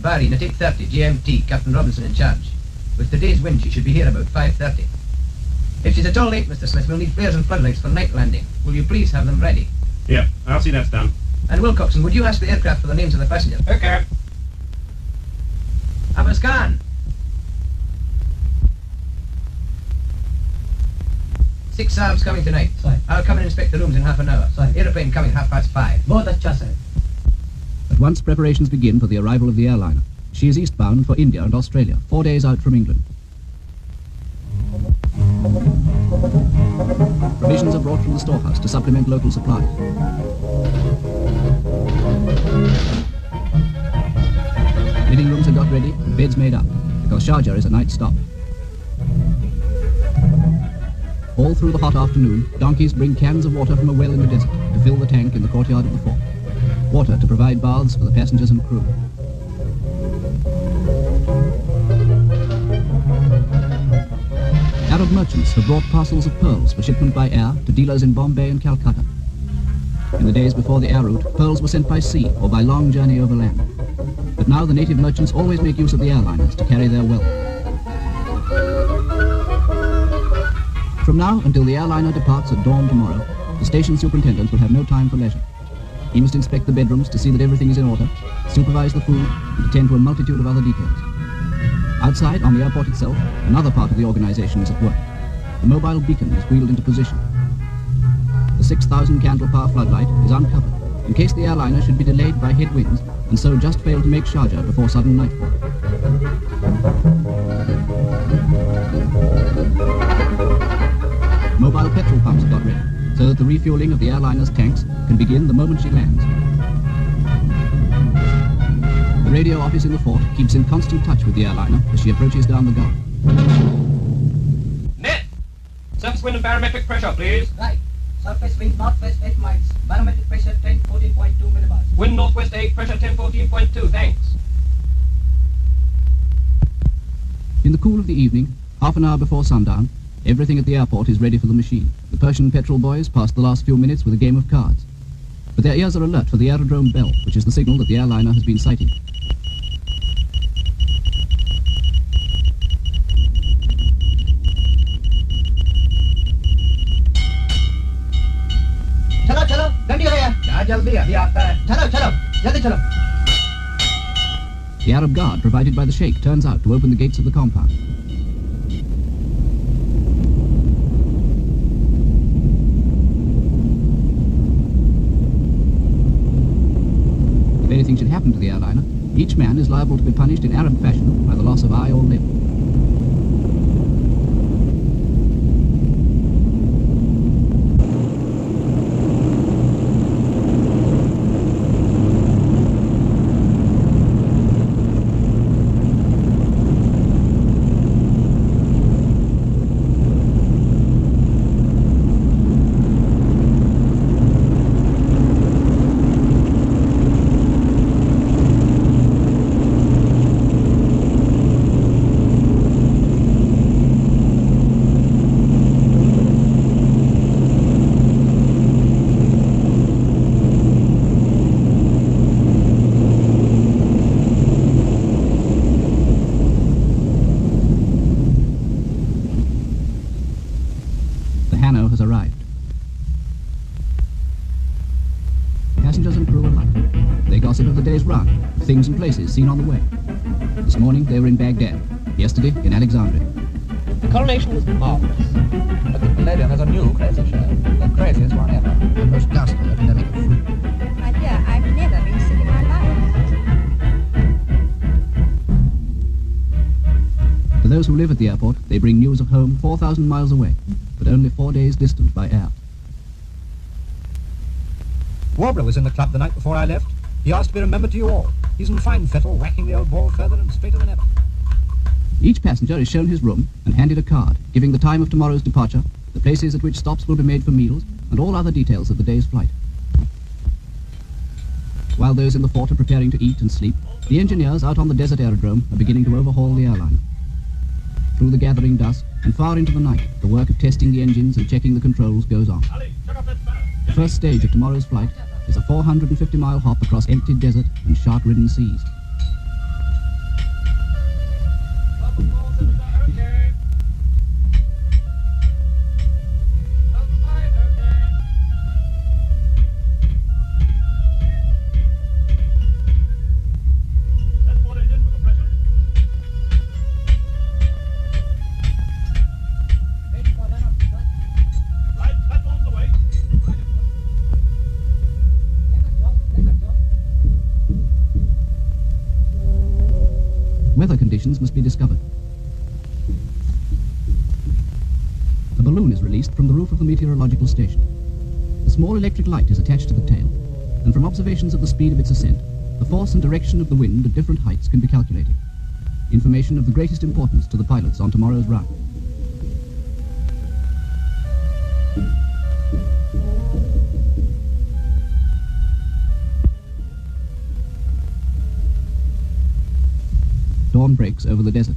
Bahrain at 8:30 GMT, Captain Robinson in charge. With today's wind, she should be here about 5:30. If she's at all late, Mr. Smith, we'll need flares and floodlights for night landing. Will you please have them ready? Yep, I'll see that's done. And Wilcoxon, would you ask the aircraft for the names of the passengers? Okay. Have a scan. 6 Saabs coming tonight. Sorry. I'll come and inspect the rooms in half an hour. Sorry. Aeroplane coming 5:30. Both at Sharjah. At once preparations begin for the arrival of the airliner. She is eastbound for India and Australia, 4 days out from England. Provisions are brought from the storehouse to supplement local supplies. Living rooms are got ready and beds made up, because Sharjah is a night stop. All through the hot afternoon, donkeys bring cans of water from a well in the desert to fill the tank in the courtyard of the fort. Water to provide baths for the passengers and crew. Arab merchants have brought parcels of pearls for shipment by air to dealers in Bombay and Calcutta. In the days before the air route, pearls were sent by sea or by long journey over land. But now the native merchants always make use of the airliners to carry their wealth. From now until the airliner departs at dawn tomorrow, the station superintendent will have no time for leisure. He must inspect the bedrooms to see that everything is in order, supervise the food, and attend to a multitude of other details. Outside, on the airport itself, another part of the organization is at work. A mobile beacon is wheeled into position. The 6,000 candle power floodlight is uncovered in case the airliner should be delayed by headwinds and so just fail to make Sharjah before sudden nightfall. Mobile petrol pumps are got ready so that the refueling of the airliner's tanks can begin the moment she lands. The radio office in the fort keeps in constant touch with the airliner as she approaches down the Gulf. Net! Surface wind and barometric pressure, please. Right. Surface wind northwest 8 miles. Barometric pressure 1014.2 millibars. Wind northwest 8, pressure 1014.2, thanks. In the cool of the evening, half an hour before sundown, everything at the airport is ready for the machine. The Persian petrol boys pass the last few minutes with a game of cards. But their ears are alert for the aerodrome bell, which is the signal that the airliner has been sighted. चलो चलो गाड़ी हो गया क्या जल्दी अभी आता है चलो चलो जल्दी चलो The Arab guard provided by the Sheikh turns out to open the gates of the compound. If anything should happen to the airliner, each man is liable to be punished in Arab fashion by the loss of eye or limb. Has arrived. Passengers and crew alike. They gossip of the day's run, things and places seen on the way. This morning they were in Baghdad, yesterday in Alexandria. The coronation was marvellous. But the lady has a new crazy show. The craziest one ever. The most ghastly epidemic of fruit. My dear, I've never been sick in my life. To those who live at the airport, they bring news of home 4,000 miles away, but only 4 days distant by air. Warbler was in the club the night before I left. He asked to be remembered to you all. He's in fine fettle, whacking the old ball further and straighter than ever. Each passenger is shown his room and handed a card, giving the time of tomorrow's departure, the places at which stops will be made for meals, and all other details of the day's flight. While those in the fort are preparing to eat and sleep, the engineers out on the desert aerodrome are beginning to overhaul the airliner. Through the gathering dusk and far into the night, the work of testing the engines and checking the controls goes on. The first stage of tomorrow's flight is a 450-mile hop across empty desert and shark-ridden seas. conditions must be discovered. A balloon is released from the roof of the meteorological station. A small electric light is attached to the tail, and from observations of the speed of its ascent, the force and direction of the wind at different heights can be calculated. Information of the greatest importance to the pilots on tomorrow's route. Dawn breaks over the desert.